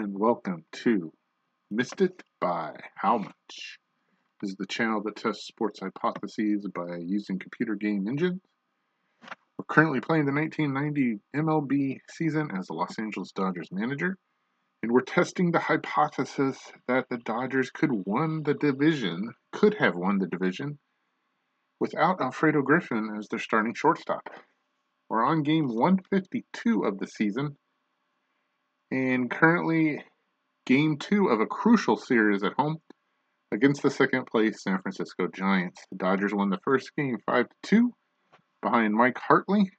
and welcome to Missed It by How Much. This is the channel that tests sports hypotheses by using computer game engines. We're currently playing the 1990 MLB season as the Los Angeles Dodgers manager, and we're testing the hypothesis that the Dodgers could have won the division without Alfredo Griffin as their starting shortstop. We're on game 152 of the season, and currently Game 2 of a crucial series at home against the second place San Francisco Giants. The Dodgers won the first game 5-2 behind Mike Hartley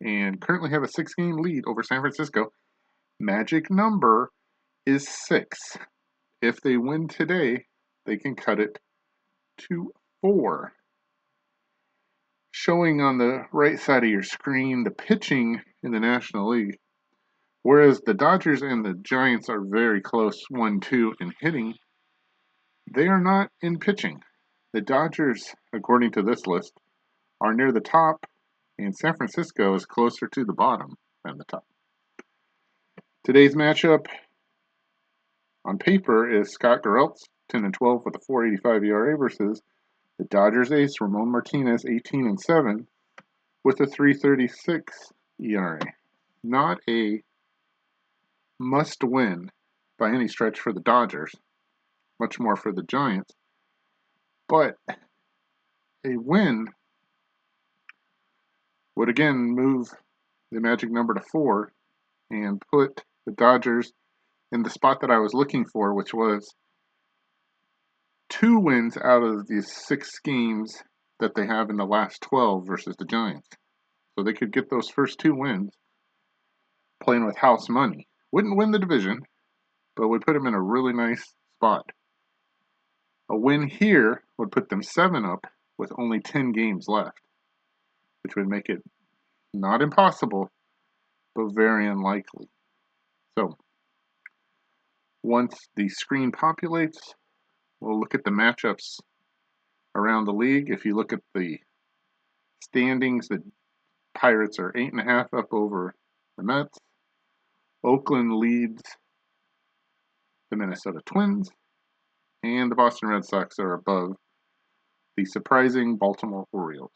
and currently have a 6-game lead over San Francisco. Magic number is 6. If they win today, they can cut it to 4. Showing on the right side of your screen the pitching in the National League. Whereas the Dodgers and the Giants are very close 1-2 in hitting, they are not in pitching. The Dodgers, according to this list, are near the top, and San Francisco is closer to the bottom than the top. Today's matchup on paper is Scott Garrelts, 10-12 with a 4.85 ERA versus the Dodgers ace Ramon Martinez, 18-7 with a 3.36 ERA. Not a must-win by any stretch for the Dodgers, much more for the Giants, but a win would again move the magic number to 4 and put the Dodgers in the spot that I was looking for, which was 2 wins out of these 6 games that they have in the last 12 versus the Giants. So they could get those first 2 wins playing with house money. Wouldn't win the division, but would put them in a really nice spot. A win here would put them 7 up with only 10 games left, which would make it not impossible, but very unlikely. So, once the screen populates, we'll look at the matchups around the league. If you look at the standings, the Pirates are 8.5 up over the Mets. Oakland leads the Minnesota Twins, and the Boston Red Sox are above the surprising Baltimore Orioles.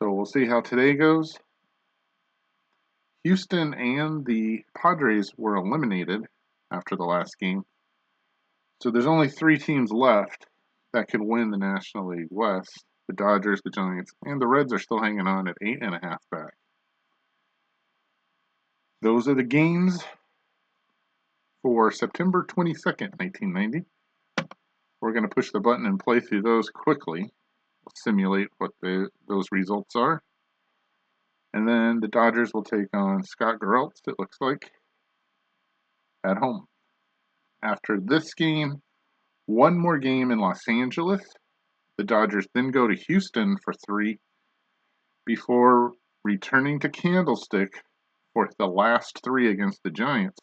So we'll see how today goes. Houston and the Padres were eliminated after the last game. So there's only 3 teams left that can win the National League West. The Dodgers, the Giants, and the Reds are still hanging on at 8.5 back. Those are the games for September 22nd, 1990. We're going to push the button and play through those quickly. We'll simulate what those results are. And then the Dodgers will take on Scott Garrelts, it looks like, at home. After this game, one more game in Los Angeles. The Dodgers then go to Houston for 3 before returning to Candlestick for the last 3 against the Giants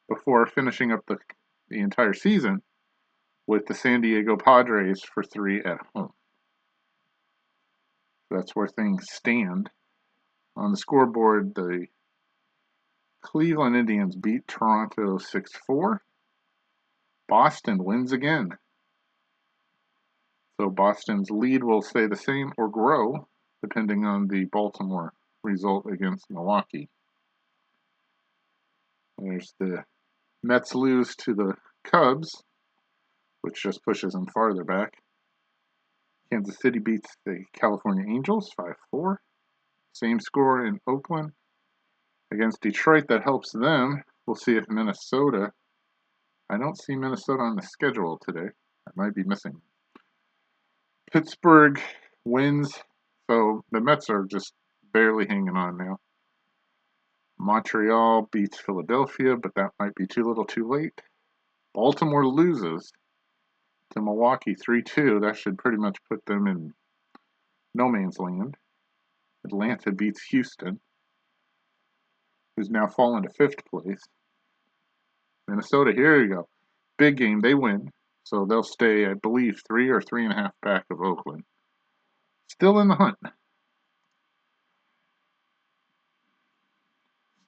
before finishing up the entire season with the San Diego Padres for 3 at home. That's where things stand. On the scoreboard, the Cleveland Indians beat Toronto 6-4. Boston wins again. So Boston's lead will stay the same or grow depending on the Baltimore result against Milwaukee. There's the Mets lose to the Cubs, which just pushes them farther back. Kansas City beats the California Angels 5-4. Same score in Oakland against Detroit. That helps them. We'll see if Minnesota. I don't see Minnesota on the schedule today. I might be missing. Pittsburgh wins, so the Mets are just barely hanging on now. Montreal beats Philadelphia, but that might be too little too late. Baltimore loses to Milwaukee 3-2. That should pretty much put them in no man's land. Atlanta beats Houston, who's now fallen to 5th place. Minnesota, here you go. Big game, they win. So they'll stay, I believe, 3 or 3.5 back of Oakland. Still in the hunt.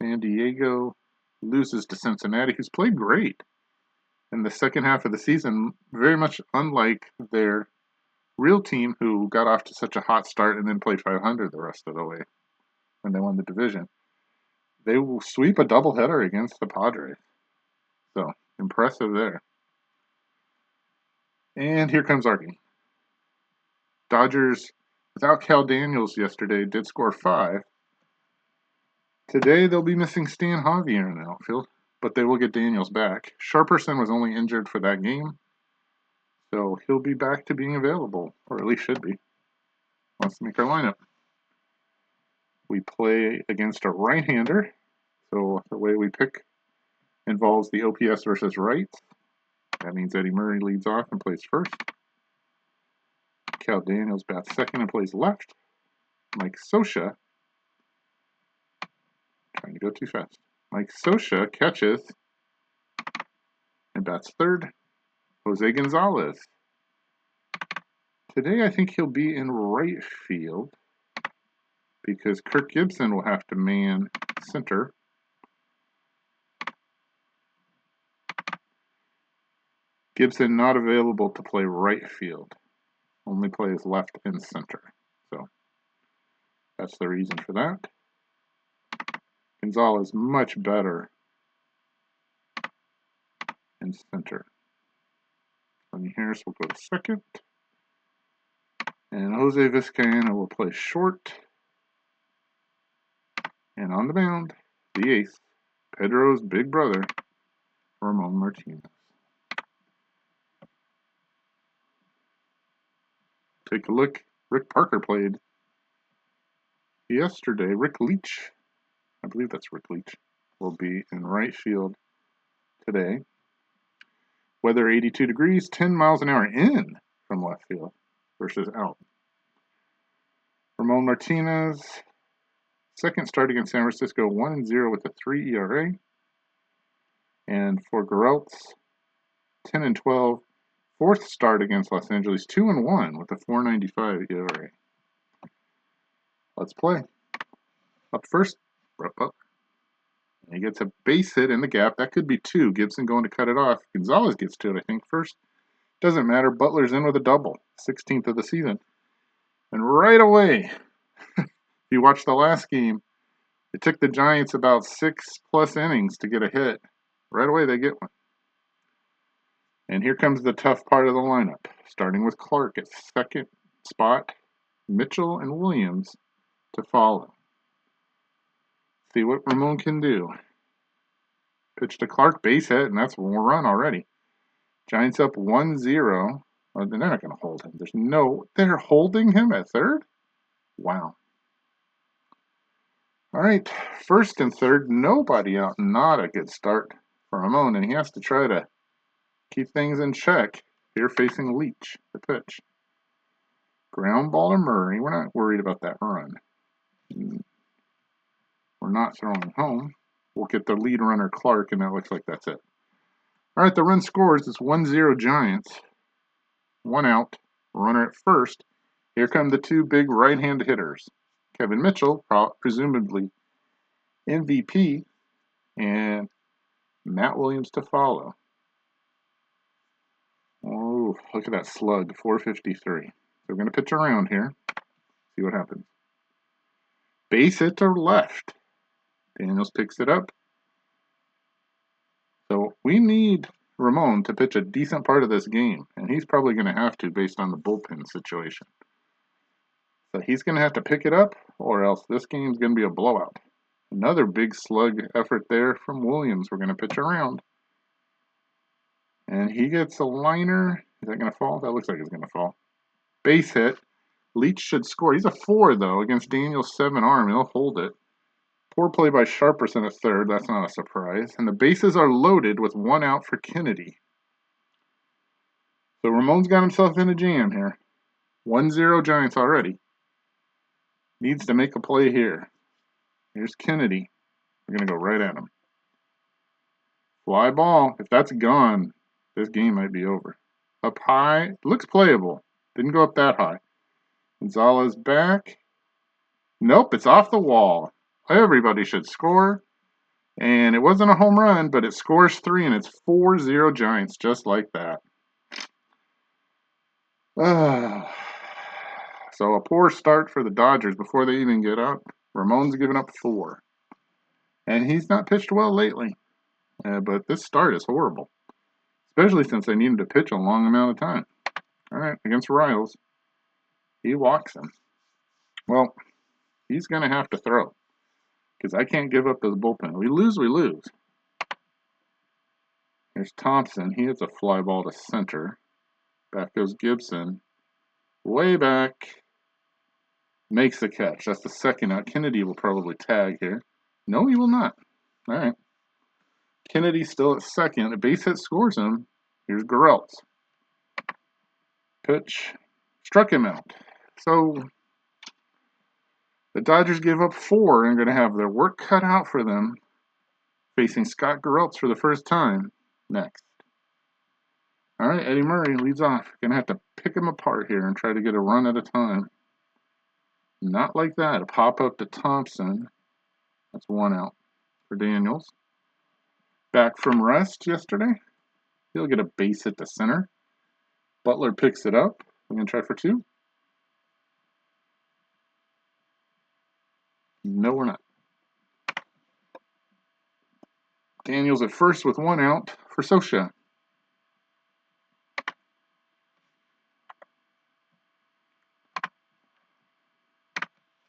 San Diego loses to Cincinnati, who's played great in the second half of the season, very much unlike their real team who got off to such a hot start and then played 500 the rest of the way when they won the division. They will sweep a doubleheader against the Padres. So, impressive there. And here comes our game. Dodgers, without Cal Daniels yesterday, did score 5. Today, they'll be missing Stan Javier in the outfield, but they will get Daniels back. Sharperson was only injured for that game, so he'll be back to being available, or at least should be. Let's make our lineup. We play against a right-hander, so the way we pick involves the OPS versus rights. That means Eddie Murray leads off and plays first. Cal Daniels bats second and plays left. Mike Scioscia, trying to go too fast. Mike Scioscia catches and bats third. Jose Gonzalez. Today I think he'll be in right field because Kirk Gibson will have to man center. Gibson not available to play right field. Only plays left and center. So that's the reason for that. Gonzalez much better in center. Sonny Harris will go to second. And Jose Vizcaino will play short. And on the mound, the ace, Pedro's big brother, Ramon Martinez. Take a look. Rick Parker played yesterday. Rick Leach, I believe that's Rick Leach, will be in right field today. Weather 82 degrees, 10 miles an hour in from left field versus out. Ramon Martinez, second start against San Francisco, 1-0 with a 3 ERA. And for Geraltz, 10-12, fourth start against Los Angeles, 2-1 with a 4.95 ERA. Let's play. Up first, Brett Butler. And he gets a base hit in the gap. That could be 2. Gibson going to cut it off. Gonzalez gets to it, I think, first. Doesn't matter. Butler's in with a double. 16th of the season. And right away, if you watch the last game, it took the Giants about 6+ innings to get a hit. Right away, they get one. And here comes the tough part of the lineup. Starting with Clark at second spot. Mitchell and Williams to follow. See what Ramon can do. Pitch to Clark, base hit, and that's one run already. Giants up 1-0. Oh, they're not going to hold him. They're holding him at third? Wow. All right, first and third, nobody out. Not a good start for Ramon, and he has to try to keep things in check. Here facing Leach, the pitch. Ground ball to Murray. We're not worried about that run. We're not throwing home. We'll get the lead runner Clark, and that looks like that's it. All right, the run scores. It's 1-0 Giants. 1 out. Runner at first. Here come the 2 big right-hand hitters. Kevin Mitchell, presumably MVP, and Matt Williams to follow. Oh, look at that slug, 453. So we're going to pitch around here. See what happens. Base hit to left. Daniels picks it up. So we need Ramon to pitch a decent part of this game, and he's probably going to have to based on the bullpen situation. So he's going to have to pick it up, or else this game's going to be a blowout. Another big slug effort there from Williams. We're going to pitch around. And he gets a liner. Is that going to fall? That looks like it's going to fall. Base hit. Leach should score. He's a 4, though, against Daniels' 7 arm. He'll hold it. Poor play by Sharperson at third. That's not a surprise. And the bases are loaded with 1 out for Kennedy. So Ramon's got himself in a jam here. 1-0 Giants already. Needs to make a play here. Here's Kennedy. We're going to go right at him. Fly ball. If that's gone, this game might be over. Up high. Looks playable. Didn't go up that high. Gonzalez back. Nope, it's off the wall. Everybody should score. And it wasn't a home run, but it scores 3, and it's 4-0 Giants, just like that. So a poor start for the Dodgers before they even get up. Ramon's given up 4. And he's not pitched well lately. But this start is horrible. Especially since they needed to pitch a long amount of time. All right, against Riles. He walks him. Well, he's going to have to throw. Because I can't give up this bullpen. We lose, we lose. Here's Thompson. He hits a fly ball to center. Back goes Gibson. Way back. Makes the catch. That's the second out. Kennedy will probably tag here. No, he will not. All right. Kennedy still at second. A base hit scores him. Here's Garrelts. Pitch. Struck him out. So the Dodgers give up 4 and are going to have their work cut out for them facing Scott Garrelts for the first time next. All right, Eddie Murray leads off. Going to have to pick him apart here and try to get a run at a time. Not like that. A pop-up to Thompson. That's 1 out for Daniels. Back from rest yesterday. He'll get a base hit to center. Butler picks it up. We're going to try for 2. No, we're not. Daniels at first with 1 out for Scioscia.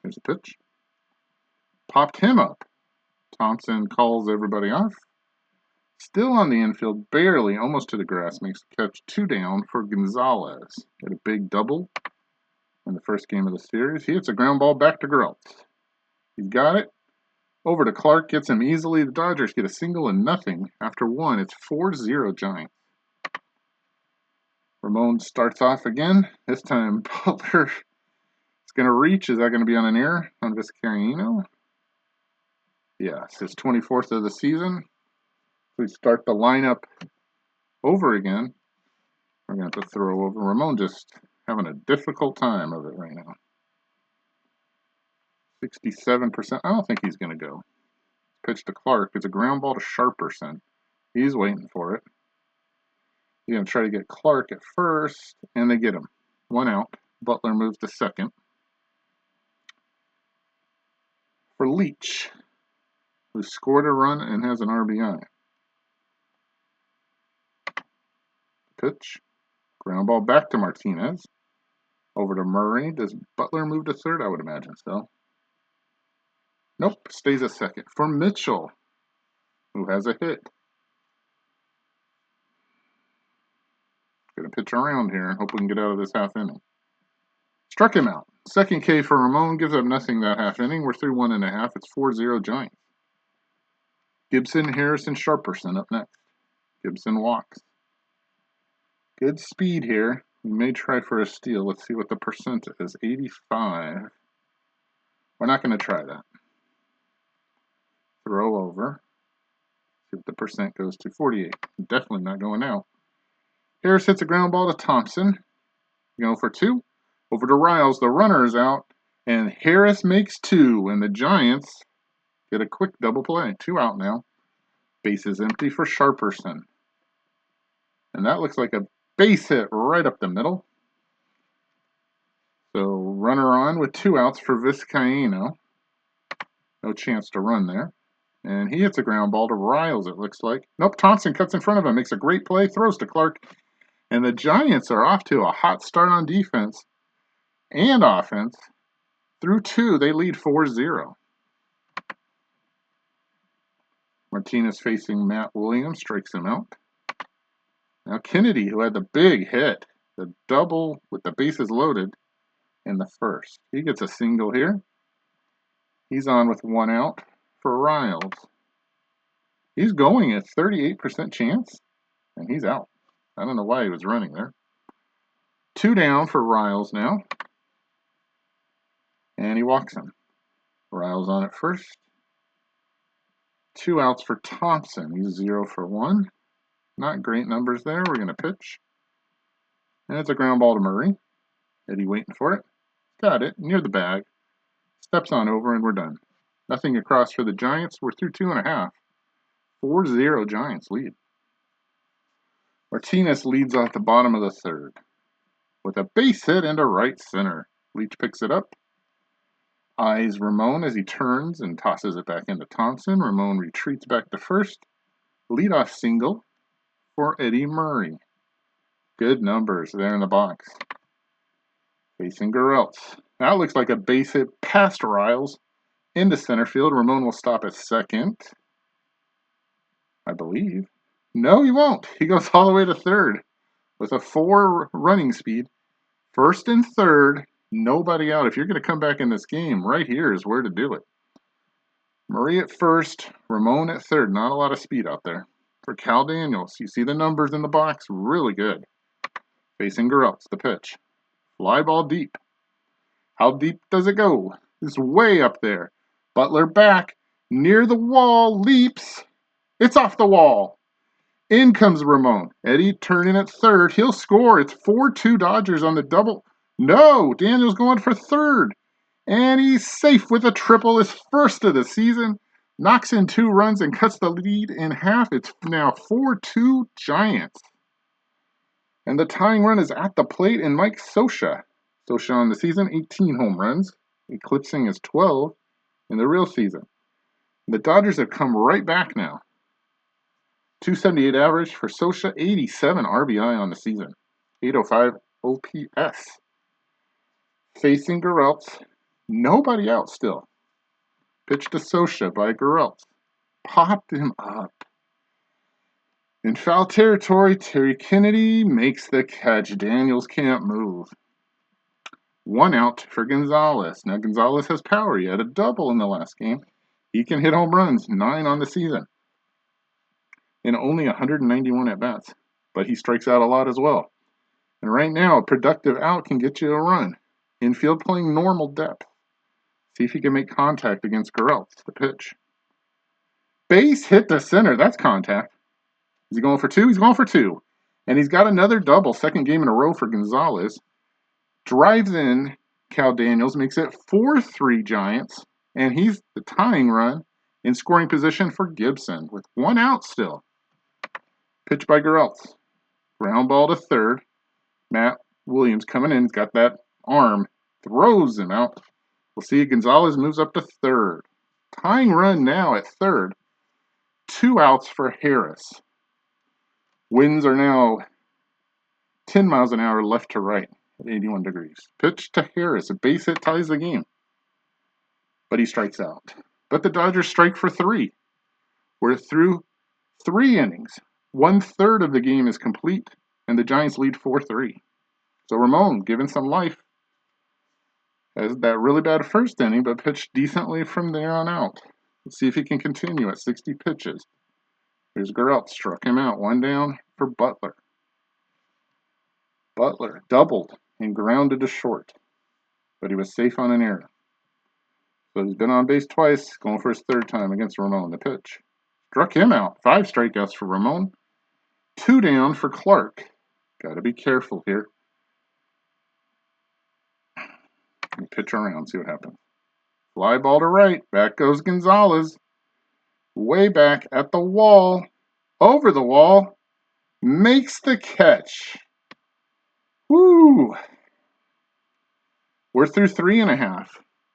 Here's a pitch. Popped him up. Thompson calls everybody off. Still on the infield, barely, almost to the grass, makes the catch 2 down for Gonzalez. Got a big double in the first game of the series. He hits a ground ball back to Garrelts. He's got it. Over to Clark, gets him easily. The Dodgers get a single and nothing. After 1, it's 4-0 Giants. Ramon starts off again. This time, Butler is going to reach. Is that going to be on an error on Vizcaino? Yes, his 24th of the season. We start the lineup over again. We're going to have to throw over. Ramon just having a difficult time of it right now. 67%. I don't think he's going to go. Pitch to Clark. It's a ground ball to Sharperson. He's waiting for it. He's going to try to get Clark at first, and they get him. 1 out. Butler moves to second. For Leach, who scored a run and has an RBI. Pitch. Ground ball back to Martinez. Over to Murray. Does Butler move to third? I would imagine so. Nope. Stays at second. For Mitchell, who has a hit. Gonna pitch around here. Hope we can get out of this half inning. Struck him out. Second K for Ramon. Gives up nothing that half inning. We're through 1.5. It's 4-0 Giants. Gibson, Harrison, Sharperson up next. Gibson walks. Good speed here. We may try for a steal. Let's see what the percent is. 85. We're not going to try that. Throw over. See what the percent goes to. 48. Definitely not going out. Harris hits a ground ball to Thompson. Going for 2. Over to Riles. The runner is out. And Harris makes 2. And the Giants get a quick double play. 2 out now. Base is empty for Sharperson. And that looks like a base hit right up the middle. So runner on with 2 outs for Vizcaino. No chance to run there. And he hits a ground ball to Riles, it looks like. Nope, Thompson cuts in front of him, makes a great play, throws to Clark. And the Giants are off to a hot start on defense and offense. Through 2, they lead 4-0. Martinez facing Matt Williams, strikes him out. Now Kennedy, who had the big hit, the double with the bases loaded in the first. He gets a single here. He's on with 1 out for Riles. He's going at 38% chance, and he's out. I don't know why he was running there. 2 down for Riles now. And he walks him. Riles on at first. 2 outs for Thompson. He's 0 for 1. Not great numbers there. We're going to pitch. And it's a ground ball to Murray. Eddie waiting for it. Got it. Near the bag. Steps on over and we're done. Nothing across for the Giants. We're through 2.5. 4-0 Giants lead. Martinez leads off the bottom of the third with a base hit into right center. Leach picks it up. Eyes Ramon as he turns and tosses it back into Thompson. Ramon retreats back to first. Leadoff single for Eddie Murray. Good numbers there in the box. Facing Gereltz. That looks like a base hit past Riles into center field. Ramon will stop at second, I believe. No, he won't. He goes all the way to third with a 4 running speed. First and third, nobody out. If you're going to come back in this game, right here is where to do it. Murray at first, Ramon at third. Not a lot of speed out there. For Cal Daniels, you see the numbers in the box, really good. Facing Gereltz, the pitch. Fly ball deep. How deep does it go? It's way up there. Butler back, near the wall, leaps. It's off the wall. In comes Ramon. Eddie turning at third. He'll score. It's 4-2 Dodgers on the double. No, Daniels going for third. And he's safe with a triple, his first of the season. Knocks in 2 runs and cuts the lead in half. It's now 4-2 Giants. And the tying run is at the plate in Mike Scioscia. Scioscia on the season, 18 home runs, eclipsing his 12 in the real season. The Dodgers have come right back now. 278 average for Scioscia, 87 RBI on the season, 805 OPS. Facing Gereltz, nobody out still. Pitch to Scioscia by Gereltz. Popped him up. In foul territory, Terry Kennedy makes the catch. Daniels can't move. 1 out for Gonzalez. Now Gonzalez has power. He had a double in the last game. He can hit home runs, 9 on the season. In only 191 at-bats. But he strikes out a lot as well. And right now, a productive out can get you a run. Infield playing normal depth. See if he can make contact against Gereltz, the pitch. Base hit to center. That's contact. Is he going for 2? He's going for 2. And he's got another double, second game in a row for Gonzalez. Drives in Cal Daniels, makes it 4-3 Giants. And he's the tying run in scoring position for Gibson with 1 out still. Pitch by Gereltz. Ground ball to third. Matt Williams coming in. He's got that arm. Throws him out. We'll see Gonzalez moves up to third. Tying run now at third. 2 outs for Harris. Winds are now 10 miles an hour left to right at 81 degrees. Pitch to Harris. A base hit ties the game. But he strikes out. But the Dodgers strike for 3. We're through 3 innings. 1/3 of the game is complete, and the Giants lead 4-3. So Ramon, given some life, has that really bad first inning, but pitched decently from there on out. Let's see if he can continue at 60 pitches. Here's Gereltz, struck him out. 1 down for Butler. Butler doubled and grounded to short, but he was safe on an error. So he's been on base twice, going for his 3rd time against Ramon. The pitch struck him out. 5 strikeouts for Ramon. 2 down for Clark. Got to be careful here. Pitch around, see what happens. Fly ball to right. Back goes Gonzalez. Way back at the wall. Over the wall. Makes the catch. Woo! We're through 3.5.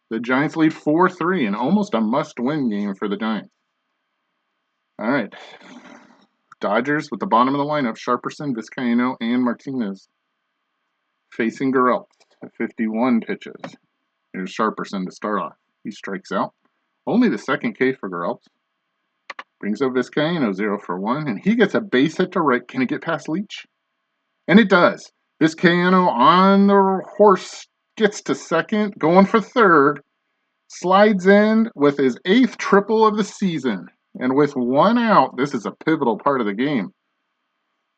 The Giants lead 4-3 and almost a must-win game for the Giants. All right. Dodgers with the bottom of the lineup, Sharperson, Vizcaino, and Martinez. Facing Gereltz at 51 pitches. Here's Sharperson to start off. He strikes out. Only the 2nd K for Gereltz. Brings up Vizcaino, 0 for 1, and he gets a base hit to right. Can it get past Leach? And it does. Vizcaino on the horse gets to second, going for third. Slides in with his 8th triple of the season. And with 1 out, this is a pivotal part of the game.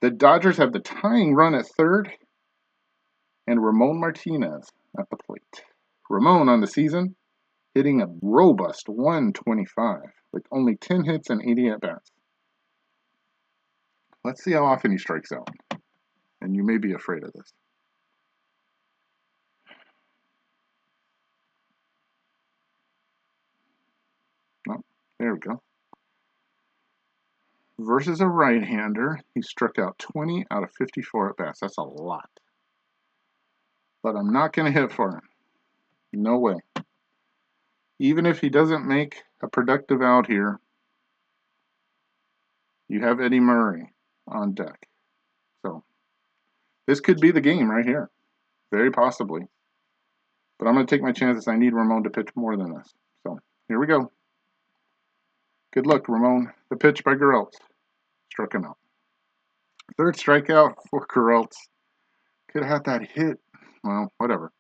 The Dodgers have the tying run at third, and Ramon Martinez at the plate. Ramon on the season, hitting a robust 125 with only 10 hits and 80 at-bats. Let's see how often he strikes out. And you may be afraid of this. Oh, there we go. versus a right-hander. He struck out 20 out of 54 at bats. That's a lot. But I'm not going to hit for him. No way. Even if he doesn't make a productive out here, you have Eddie Murray on deck. So this could be the game right here. Very possibly. But I'm going to take my chances. I need Ramon to pitch more than this. So here we go. Good luck, Ramon. The pitch by Geraltz. Struck him out. Third strikeout for Geraltz. Could have had that hit. Well, whatever.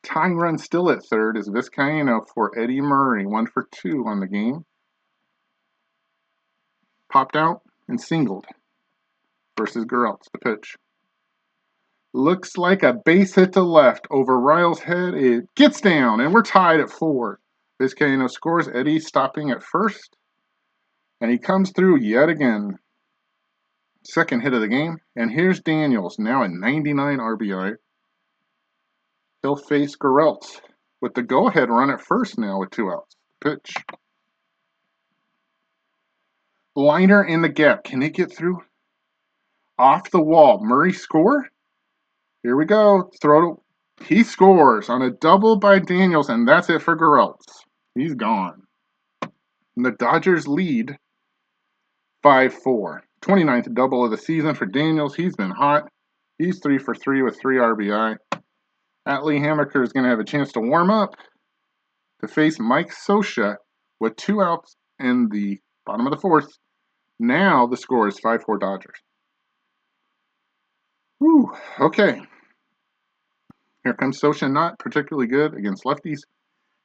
Tying run still at third is Vizcaino for Eddie Murray. 1 for 2 on the game. Popped out and singled versus Geraltz. The pitch. Looks like a base hit to left over Ryle's head. It gets down, and we're tied at 4. Vizcaino scores. Eddie stopping at first. And he comes through yet again. Second hit of the game. And here's Daniels, now at 99 RBI. He'll face Geraltz with the go-ahead run at first now with 2 outs. Pitch. Liner in the gap. Can it get through? Off the wall. Murray score? Here we go. Throw. He scores on a double by Daniels, and that's it for Geraltz. He's gone. And the Dodgers lead 5-4. 29th double of the season for Daniels. He's been hot. He's 3 for 3 with 3 RBI. Atlee Hammaker is going to have a chance to warm up to face Mike Scioscia with 2 outs in the bottom of the 4th. Now the score is 5-4 Dodgers. Whew, okay. Here comes Scioscia, not particularly good against lefties.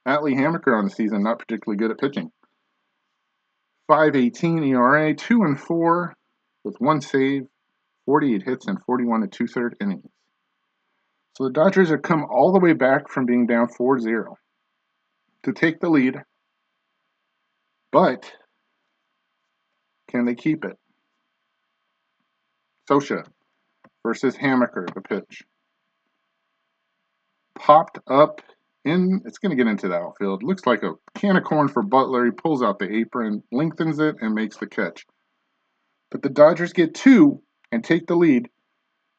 Atlee Hammaker on the season, not particularly good at pitching. 5.18 ERA, 2-4 with 1 save, 48 hits, and 41 2/3 innings. So the Dodgers have come all the way back from being down 4-0 to take the lead. But can they keep it? Scioscia versus Hammaker, the pitch. Popped up in, it's going to get into the outfield. Looks like a can of corn for Butler. He pulls out the apron, lengthens it, and makes the catch. But the Dodgers get 2 and take the lead.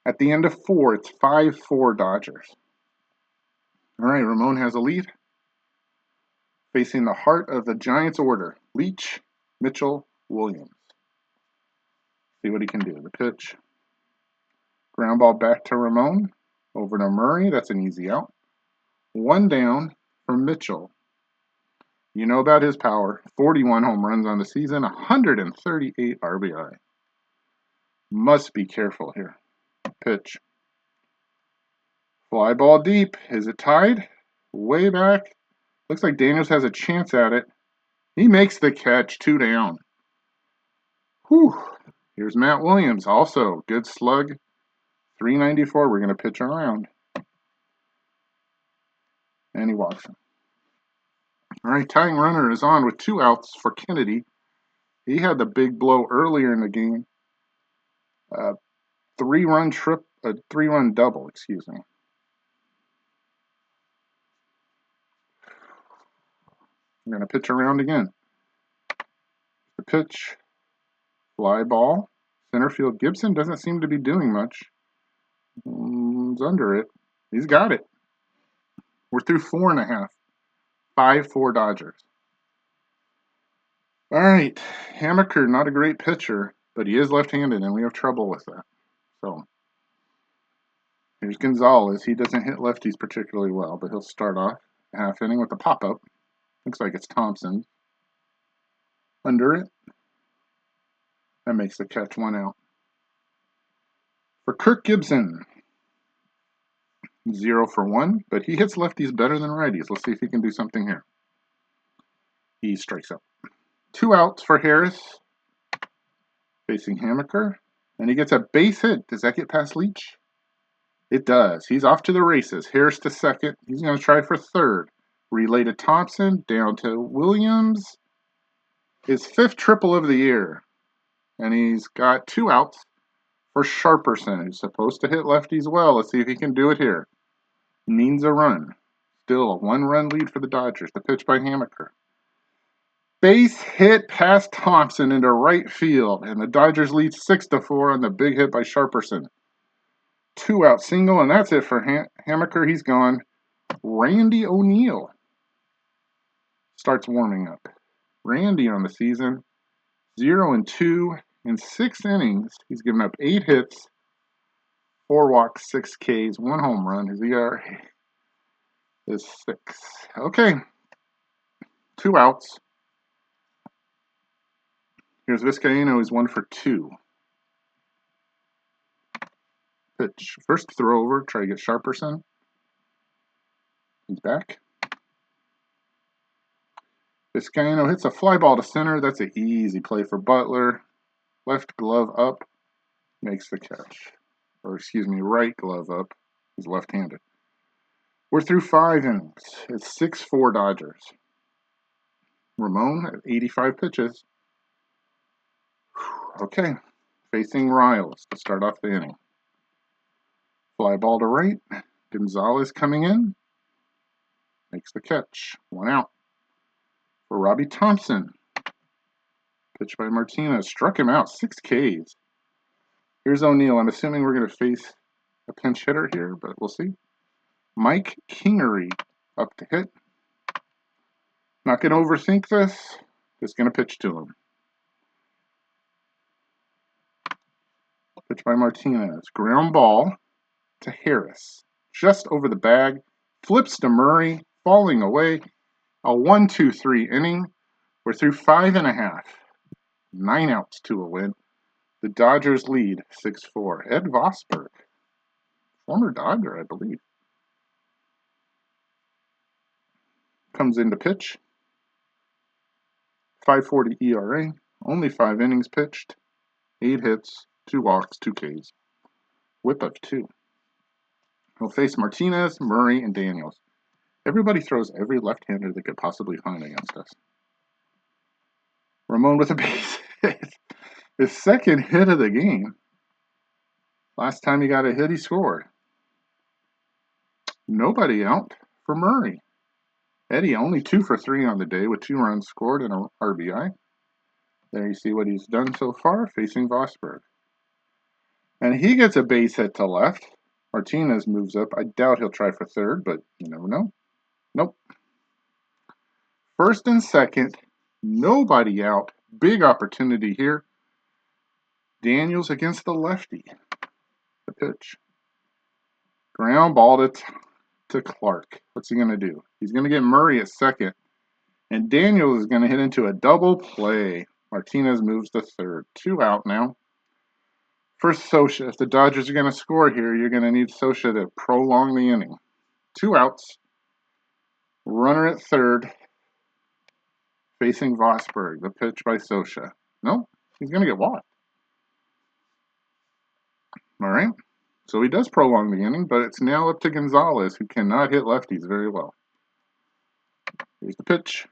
At the end of 4, it's 5-4 Dodgers. All right, Ramon has a lead. Facing the heart of the Giants order, Leach, Mitchell, Williams. See what he can do. The pitch. Ground ball back to Ramon. Over to Murray. That's an easy out. 1 down for Mitchell. You know about his power. 41 home runs on the season. 138 RBI. Must be careful here. Pitch. Fly ball deep. Is it tied? Way back. Looks like Daniels has a chance at it. He makes the catch. 2 down. Whew. Here's Matt Williams. Also, good slug. 394. We're going to pitch around. And he walks him. All right, tying runner is on with 2 outs for Kennedy. He had the big blow earlier in the game. 3-run double, excuse me. I'm going to pitch around again. The pitch, fly ball, center field. Gibson doesn't seem to be doing much. He's under it. He's got it. We're through 4.5. 5-4 Dodgers. All right, Hammaker, not a great pitcher, but he is left-handed, and we have trouble with that. So here's Gonzalez. He doesn't hit lefties particularly well, but he'll start off half inning with a pop-up. Looks like it's Thompson. Under it. That makes the catch. 1 out. For Kirk Gibson, 0 for 1, but he hits lefties better than righties. Let's see if he can do something here. He strikes out. 2 outs for Harris, facing Hammaker, and he gets a base hit. Does that get past Leach? It does. He's off to the races. Harris to second. He's going to try for third. Relay to Thompson, down to Williams. His 5th triple of the year. And he's got 2 outs for Sharperson, who's supposed to hit lefties well. Let's see if he can do it here. Means a run. Still a 1-run lead for the Dodgers. The pitch by Hammaker. Base hit past Thompson into right field, and the Dodgers lead 6-4 on the big hit by Sharperson. 2-out single, and that's it for Hamaker. He's gone. Randy O'Neal starts warming up. Randy on the season, 0-2 in 6 innings. He's given up 8 hits, 4 walks, 6 Ks, 1 home run. His ERA is 6. Okay, 2 outs. Here's Vizcaino, who's 1 for 2. Pitch. First throw over, try to get Sharperson. He's back. Vizcaino hits a fly ball to center. That's an easy play for Butler. Left glove up, makes the catch. Or excuse me, right glove up. He's left-handed. We're through 5 innings. It's 6-4 Dodgers. Ramon at 85 pitches. Okay, facing Riles to start off the inning. Fly ball to right. Gonzalez coming in. Makes the catch. 1 out. For Robbie Thompson. Pitch by Martinez. Struck him out. 6 Ks. Here's O'Neal. I'm assuming we're going to face a pinch hitter here, but we'll see. Mike Kingery up to hit. Not going to overthink this. Just going to pitch to him. Pitch by Martinez. Ground ball to Harris. Just over the bag. Flips to Murray. Falling away. A 1-2-3 inning. We're through 5.5. 9 outs to a win. The Dodgers lead 6-4. Ed Vosberg. Former Dodger, I believe. Comes in to pitch. 5.40 ERA. Only 5 innings pitched. 8 hits. 2 walks, 2 Ks. Whip of 2. He'll face Martinez, Murray, and Daniels. Everybody throws every left-hander they could possibly find against us. Ramon with a base hit. His second hit of the game. Last time he got a hit, he scored. Nobody out for Murray. Eddie only 2 for 3 on the day with 2 runs scored and an RBI. There you see what he's done so far, facing Vosberg. And he gets a base hit to left. Martinez moves up. I doubt he'll try for third, but you never know. Nope. First and second, nobody out. Big opportunity here. Daniels against the lefty. The pitch. Ground ball to Clark. What's he going to do? He's going to get Murray at second. And Daniels is going to hit into a double play. Martinez moves to third. 2 out now. For Scioscia, if the Dodgers are going to score here, you're going to need Scioscia to prolong the inning. 2 outs. Runner at third. Facing Vosberg. The pitch by Scioscia. Nope. He's going to get walked. All right. So he does prolong the inning, but it's now up to Gonzalez, who cannot hit lefties very well. Here's the pitch.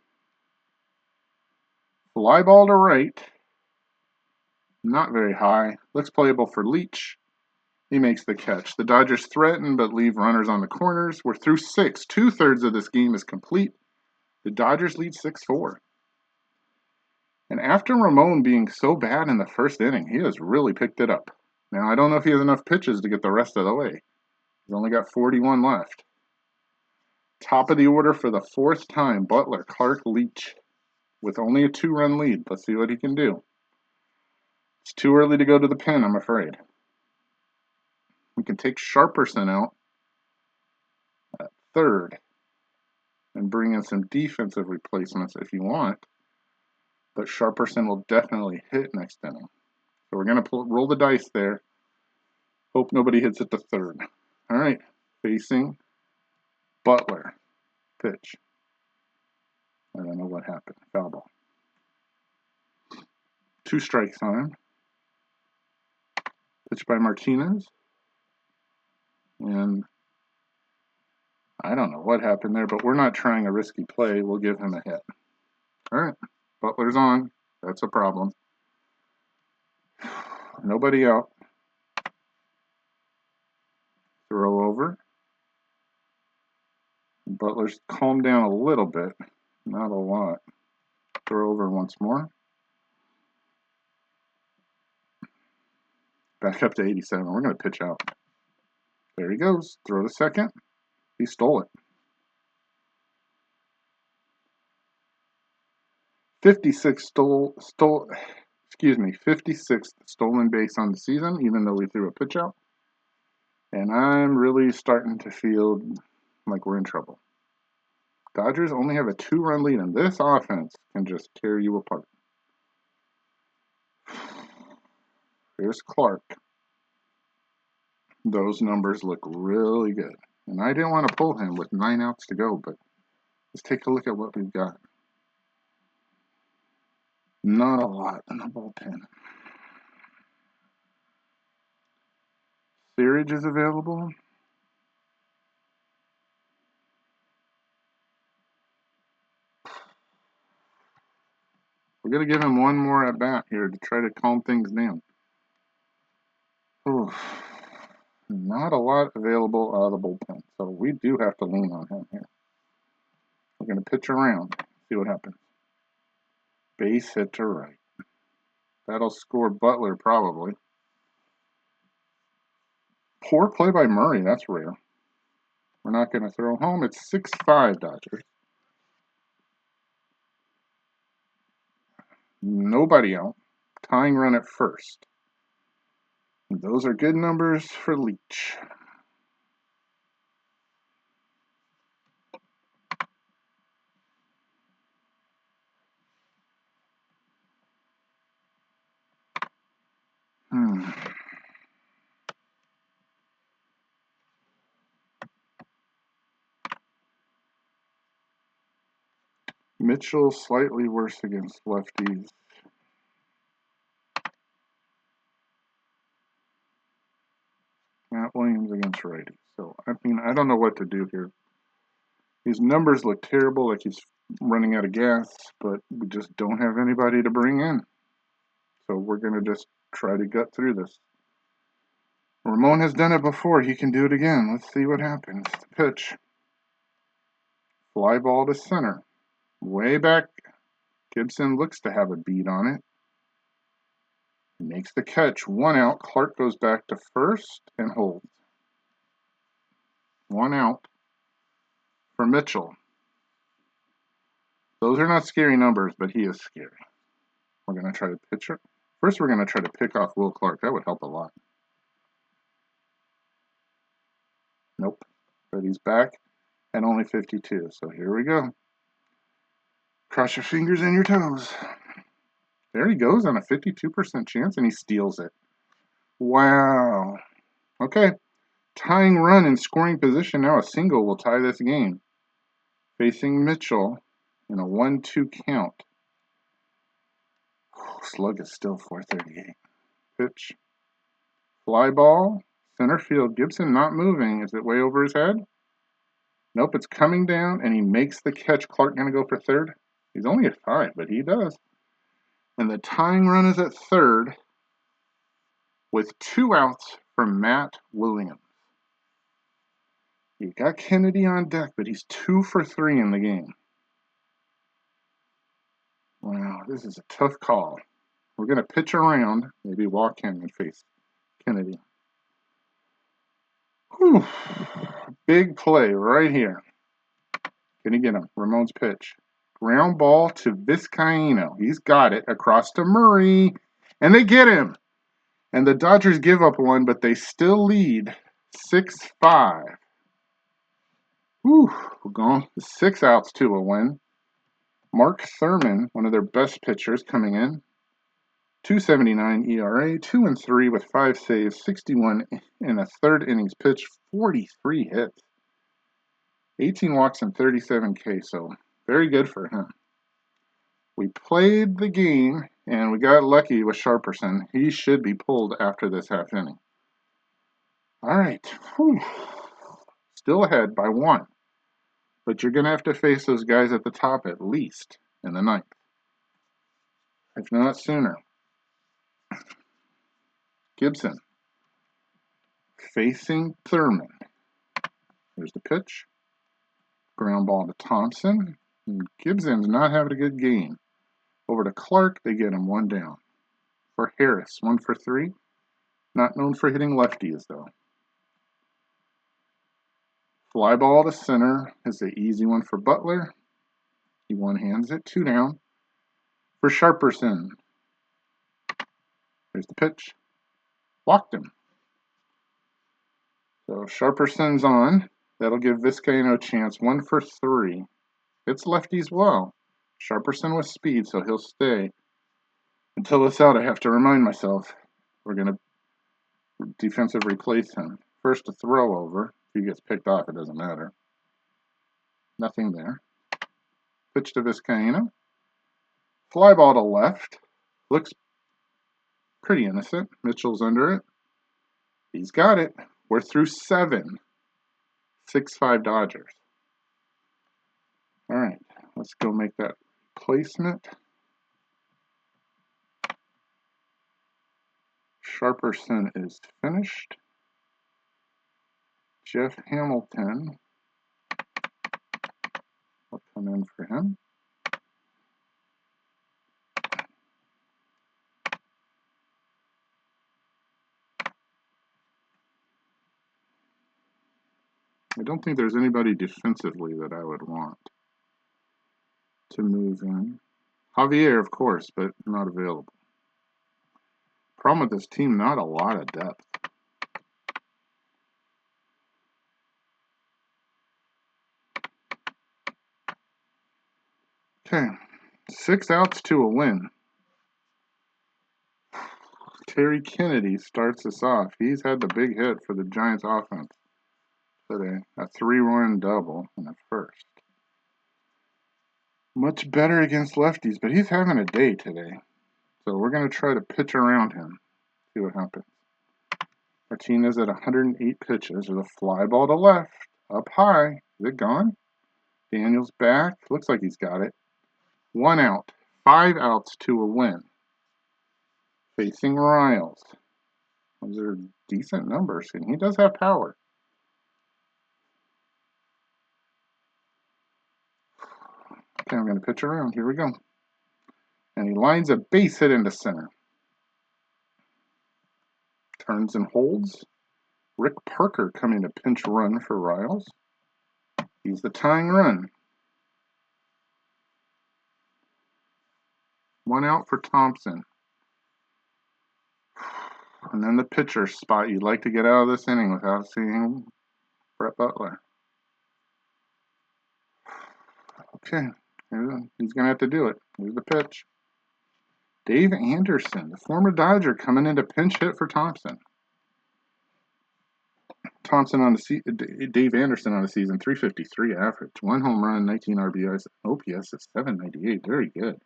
Fly ball to right. Not very high. Looks playable for Leach. He makes the catch. The Dodgers threaten, but leave runners on the corners. We're through 6. 2/3 of this game is complete. The Dodgers lead 6-4. And after Ramon being so bad in the first inning, he has really picked it up. Now, I don't know if he has enough pitches to get the rest of the way. He's only got 41 left. Top of the order for the 4th time, Butler, Clark, Leach. With only a 2-run lead. Let's see what he can do. It's too early to go to the pen, I'm afraid. We can take Sharperson out at third and bring in some defensive replacements if you want. But Sharperson will definitely hit next inning. So we're going to roll the dice there. Hope nobody hits at the third. All right, facing Butler. Pitch. I don't know what happened. Foul ball. 2 strikes on him. Pitch by Martinez. And I don't know what happened there, but we're not trying a risky play. We'll give him a hit. All right, Butler's on. That's a problem. Nobody out. Throw over. Butler's calmed down a little bit. Not a lot. Throw over once more. Back up to 87. We're going to pitch out. There he goes. Throw to second. He stole it. 56th stolen base on the season, even though we threw a pitch out. And I'm really starting to feel like we're in trouble. Dodgers only have a 2-run lead, and this offense can just tear you apart. Here's Clark. Those numbers look really good. And I didn't want to pull him with 9 outs to go, but let's take a look at what we've got. Not a lot in the bullpen. Searage is available. We're going to give him one more at bat here to try to calm things down. Oof. Not a lot available out of the bullpen, so we do have to lean on him here. We're going to pitch around, see what happens. Base hit to right. That'll score Butler probably. Poor play by Murray, that's rare. We're not going to throw home. It's 6-5 Dodgers. Nobody out. Tying run at first. Those are good numbers for Leach. Mitchell slightly worse against lefties. Matt Williams against righties. So, I mean, I don't know what to do here. These numbers look terrible, like he's running out of gas, but we just don't have anybody to bring in. So we're going to just try to gut through this. Ramon has done it before. He can do it again. Let's see what happens. The pitch. Fly ball to center. Way back. Gibson looks to have a beat on it. He makes the catch. 1 out. Clark goes back to first and holds. 1 out for Mitchell. Those are not scary numbers, but he is scary. We're going to try to pitch it. First, we're going to try to pick off Will Clark. That would help a lot. Nope. But he's back at only 52. So here we go. Cross your fingers and your toes. There he goes on a 52% chance, and he steals it. Wow. Okay. Tying run in scoring position. Now a single will tie this game. Facing Mitchell in a 1-2 count. Slug is still 438. Pitch. Fly ball. Center field. Gibson not moving. Is it way over his head? Nope, it's coming down, and he makes the catch. Clark going to go for third? He's only at 5, but he does. And the tying run is at third with 2 outs for Matt Williams. You got Kennedy on deck, but he's 2 for 3 in the game. Wow, this is a tough call. We're going to pitch around, maybe walk him and face Kennedy. Whew. Big play right here. Can he get him? Ramon's pitch. Ground ball to Vizcaino. He's got it across to Murray. And they get him. And the Dodgers give up 1, but they still lead 6-5. Whew. We're going 6 outs to a win. Mark Thurman, one of their best pitchers, coming in. 2.79 ERA, 2-3 with 5 saves, 61 in a third innings pitch, 43 hits, 18 walks and 37 K. So very good for him. We played the game and we got lucky with Sharperson. He should be pulled after this half inning. All right. Whew. Still ahead by 1. But you're going to have to face those guys at the top at least in the 9th. If not sooner. Gibson. Facing Thurman. Here's the pitch. Ground ball to Thompson. And Gibson's not having a good game. Over to Clark, they get him 1 down. For Harris, 1 for 3. Not known for hitting lefties, though. Fly ball to center is the easy one for Butler. He one-hands it, 2 down. For Sharperson, there's the pitch. Walked him. So Sharperson's on. That'll give Vizcaino a chance, 1 for 3. It's lefties well. Sharperson with speed, so he'll stay. Until it's out, I have to remind myself we're going to defensive replace him. First, a throw over. If he gets picked off, it doesn't matter. Nothing there. Pitch to Vizcaino. Fly ball to left. Looks pretty innocent. Mitchell's under it. He's got it. We're through 7. 6-5 Dodgers. All right, let's go make that placement. Sharperson is finished. Jeff Hamilton will come in for him. I don't think there's anybody defensively that I would want to move in. Javier, of course, but not available. Problem with this team, not a lot of depth. Okay, 6 outs to a win. Terry Kennedy starts us off. He's had the big hit for the Giants offense today. A 3-run double in the first. Much better against lefties, but he's having a day today. So we're going to try to pitch around him. See what happens. Martinez at 108 pitches. There's a fly ball to left. Up high. Is it gone? Daniels back. Looks like he's got it. 1 out. 5 outs to a win. Facing Riles. Those are decent numbers, and he does have power. Okay, I'm going to pitch around. Here we go. And he lines a base hit into center. Turns and holds. Rick Parker coming to pinch run for Riles. He's the tying run. 1 out for Thompson. And then the pitcher spot. You'd like to get out of this inning without seeing Brett Butler. Okay, he's going to have to do it. Here's the pitch. Dave Anderson, the former Dodger, coming in to pinch hit for Thompson. Dave Anderson on the season, 353 average, 1 home run, 19 RBIs, OPS is 798. Very good.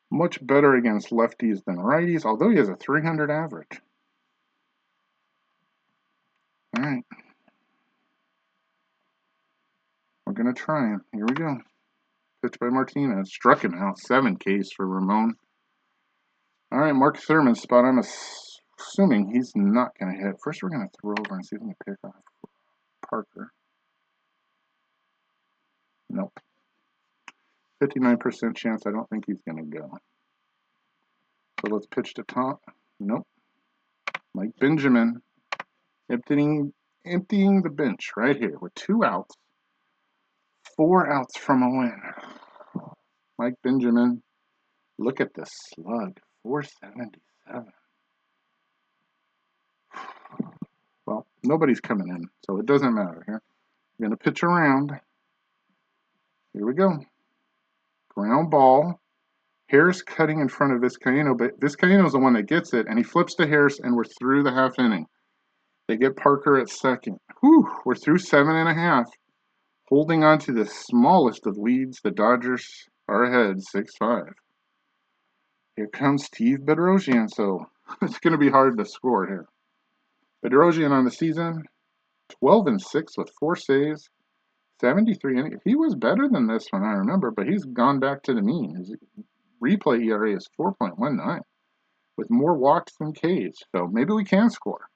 Much better against lefties than righties, although he has a 300 average. All right. We're going to try him. Here we go. Pitch by Martinez. Struck him out. 7 Ks for Ramon. All right, Mark Thurman's spot. I'm assuming he's not going to hit. First, we're going to throw over and see if we can pick off Parker. Nope. 59% chance I don't think he's going to go. So let's pitch to top. Nope. Mike Benjamin emptying the bench right here with 2 outs. 4 outs from a win. Mike Benjamin, look at this slug, 477. Well, nobody's coming in, so it doesn't matter here. I'm going to pitch around. Here we go. Ground ball. Harris cutting in front of Vizcaino, but Vizcaino's the one that gets it, and he flips to Harris, and we're through the half inning. They get Parker at second. Whew, we're through 7.5. Holding on to the smallest of leads, the Dodgers are ahead, 6-5. Here comes Steve Bedrosian, so it's going to be hard to score here. Bedrosian on the season, 12-6 with 4 saves, 73 innings. He was better than this one, I remember, but he's gone back to the mean. His replay ERA is 4.19 with more walks than Ks, so maybe we can score.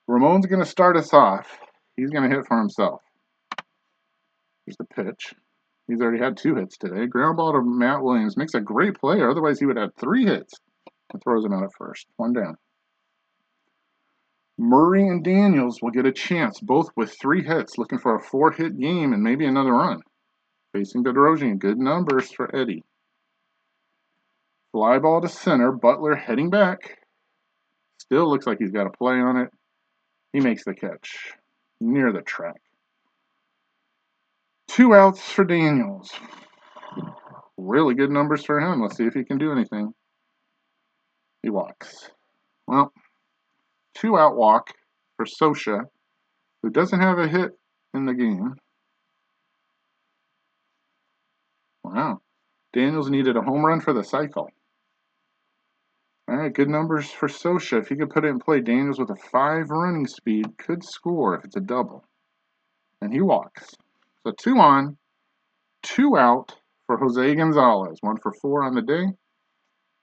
Ramon's going to start us off. He's going to hit for himself. Here's the pitch. He's already had 2 hits today. Ground ball to Matt Williams. Makes a great player. Otherwise, he would have had 3 hits. And throws him out at first. 1 down. Murray and Daniels will get a chance, both with 3 hits, looking for a 4-hit game and maybe another run. Facing Bedrosian. Good numbers for Eddie. Fly ball to center. Butler heading back. Still looks like he's got a play on it. He makes the catch. Near the track. 2 outs for Daniels. Really good numbers for him. Let's see if he can do anything. He walks. Well, 2-out walk for Scioscia, who doesn't have a hit in the game. Wow. Daniels needed a home run for the cycle. All right, good numbers for Scioscia. If he could put it in play, Daniels with a 5 running speed could score if it's a double. And he walks. So 2 on, 2 out for Jose Gonzalez. 1 for 4 on the day.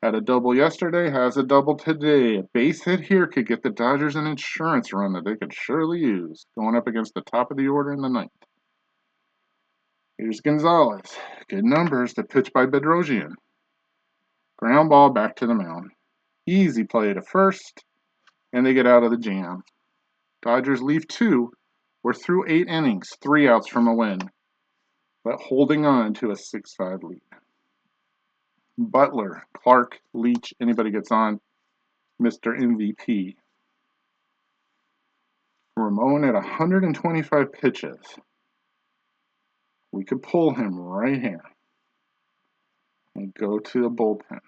Had a double yesterday, has a double today. A base hit here could get the Dodgers an insurance run that they could surely use, going up against the top of the order in the 9th. Here's Gonzalez. Good numbers to pitch by Bedrosian. Ground ball back to the mound. Easy play to first, and they get out of the jam. Dodgers leave 2. We're through 8 innings, 3 outs from a win, but holding on to a 6-5 lead. Butler, Clark, Leach, anybody gets on, Mr. MVP. Ramon at 125 pitches. We could pull him right here and go to the bullpen.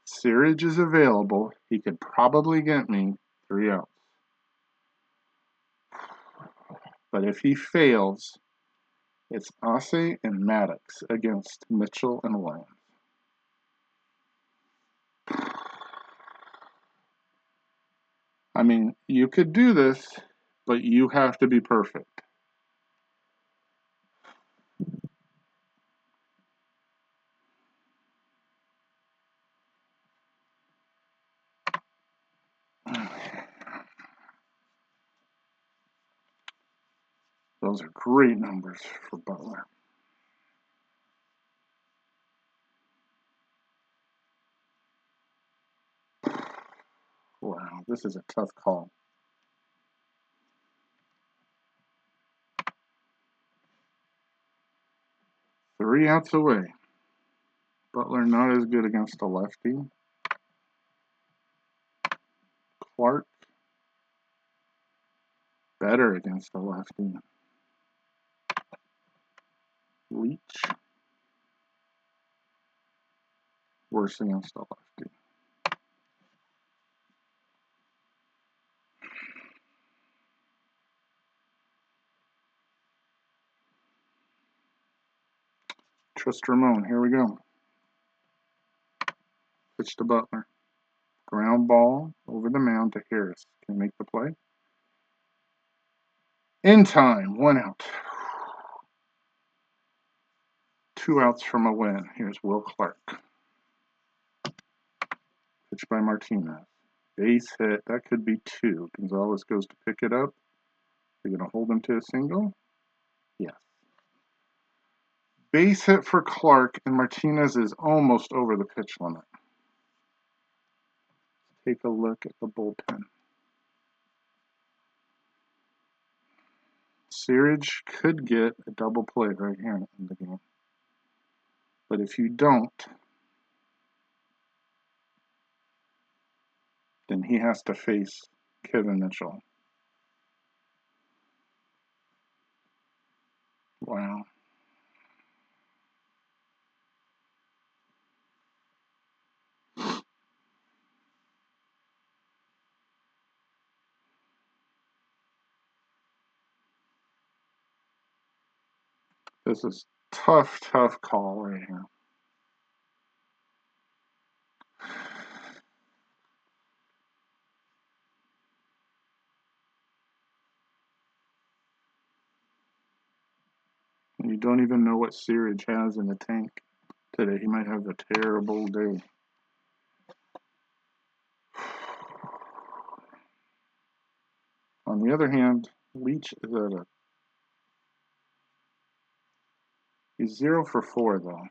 Searage is available. He could probably get me 3 outs. But if he fails, it's Ase and Maddox against Mitchell and Williams. I mean, you could do this, but you have to be perfect. Those are great numbers for Butler. Wow, this is a tough call. Three outs away. Butler not as good against a lefty. Clark better against a lefty. Leach worse against a lefty. Trust Ramon. Here we go. Pitch to Butler. Ground ball over the mound to Harris. Can make the play. In time. 1 out. 2 outs from a win. Here's Will Clark. Pitch by Martinez. Base hit. That could be 2. Gonzalez goes to pick it up. They're going to hold him to a single? Yes. Base hit for Clark, and Martinez is almost over the pitch limit. Take a look at the bullpen. Searage could get a double play right here in the game. But if you don't, then he has to face Kevin Mitchell. Wow. This is tough call right here. You don't even know what Searage has in the tank today. He might have a terrible day. On the other hand, Leach is at a He's 0 for 4, though.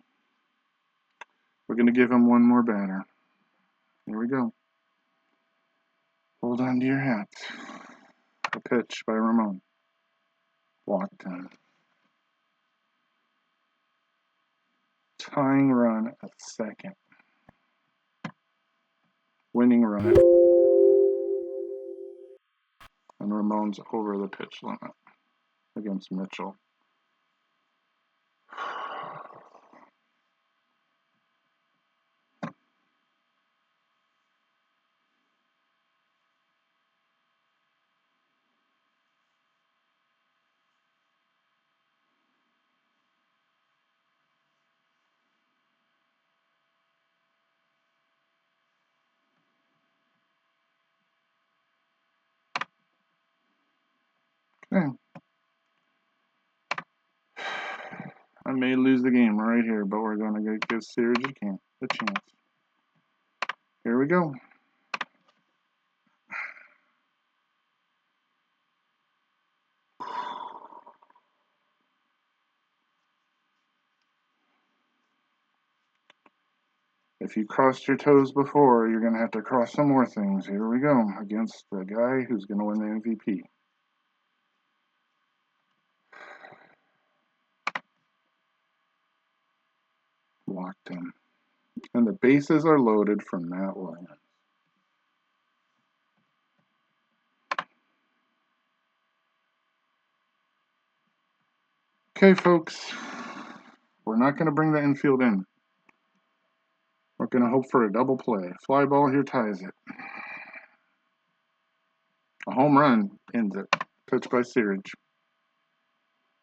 We're going to give him one more batter. Here we go. Hold on to your hats. A pitch by Ramon. Walked in. Tying run at second. Winning run at... And Ramon's over the pitch limit against Mitchell. Okay. I may lose the game right here, but we're going to give Searage a chance. Here we go. If you crossed your toes before, you're going to have to cross some more things. Here we go, against the guy who's going to win the MVP. Locked in. And the bases are loaded from Matt Williams. Okay, folks. We're not going to bring the infield in. We're going to hope for a double play. Fly ball here ties it. A home run ends it. Pitch by Searage.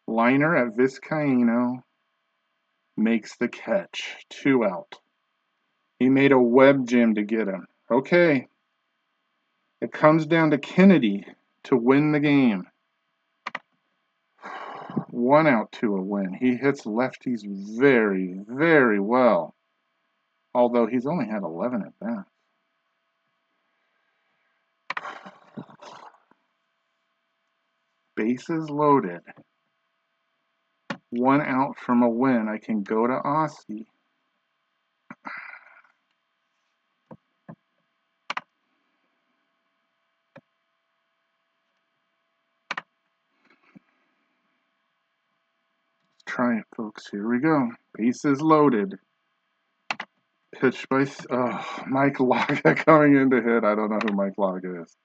Liner at Vizcaino makes the catch. 2 out. He made a web jam to get him. Okay. It comes down to Kennedy to win the game. 1 out to a win. He hits lefties very, very well. Although he's only had 11 at bats. Bases loaded. 1 out from a win. I can go to Aussie. Let's try it, folks. Here we go. Bases loaded. Pitch by Mike Laga coming in to hit. I don't know who Mike Laga is.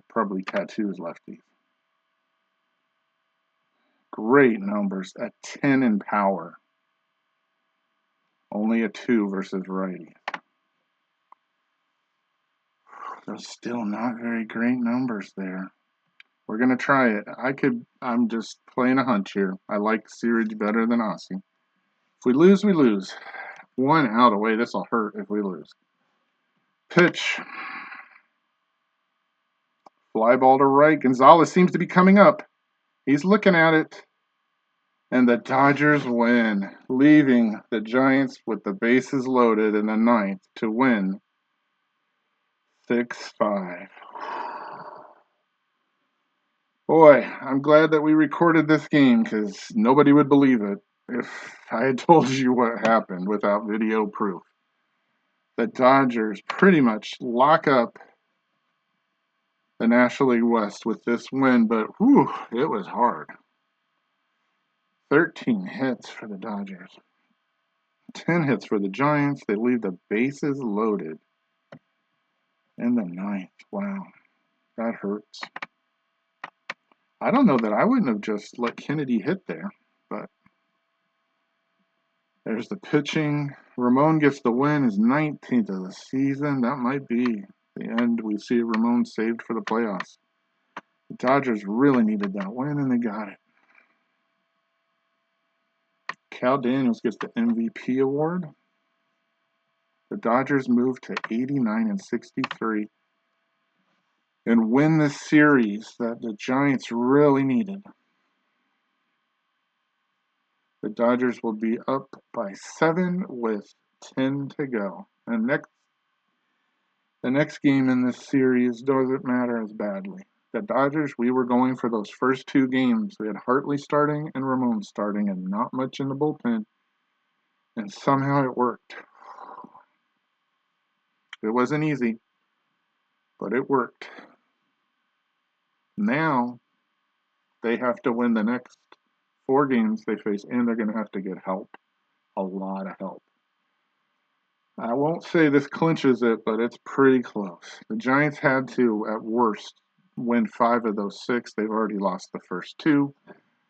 Probably tattoos lefties. Great numbers. A 10 in power. Only a 2 versus righty. Those still not very great numbers there. We're going to try it. I'm just playing a hunch here. I like Searage better than Aussie. If we lose, we lose. 1 out away. This will hurt if we lose. Pitch. Fly ball to right. Gonzalez seems to be coming up. He's looking at it. And the Dodgers win, leaving the Giants with the bases loaded in the 9th to win 6-5. Boy, I'm glad that we recorded this game because nobody would believe it if I had told you what happened without video proof. The Dodgers pretty much lock up the National League West with this win, but whew, it was hard. 13 hits for the Dodgers. 10 hits for the Giants. They leave the bases loaded in the 9th. Wow, that hurts. I don't know that I wouldn't have just let Kennedy hit there, but there's the pitching. Ramon gets the win, his 19th of the season. That might be the end. We see Ramon saved for the playoffs. The Dodgers really needed that win, and they got it. Cal Daniels gets the MVP award. The Dodgers move to 89-63 and win the series that the Giants really needed. The Dodgers will be up by 7 with 10 to go. And the next game in this series doesn't matter as badly. The Dodgers, we were going for those first two games. We had Hartley starting and Ramon starting and not much in the bullpen. And somehow it worked. It wasn't easy, but it worked. Now they have to win the next 4 games they face, and they're going to have to get help. A lot of help. I won't say this clinches it, but it's pretty close. The Giants had to, at worst, win 5 of those 6. They've already lost the first 2.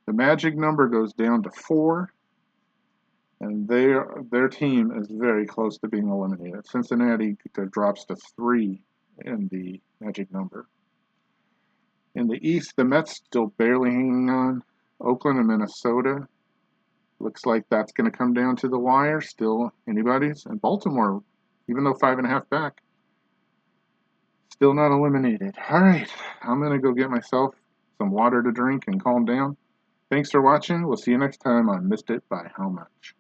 The magic number goes down to 4, and their team is very close to being eliminated. Cincinnati drops to 3 in the magic number. In the East, the Mets still barely hanging on. Oakland and Minnesota, looks like that's going to come down to the wire. Still anybody's. And Baltimore, even though 5.5 back, still not eliminated. All right, I'm going to go get myself some water to drink and calm down. Thanks for watching. We'll see you next time on Missed It by How Much.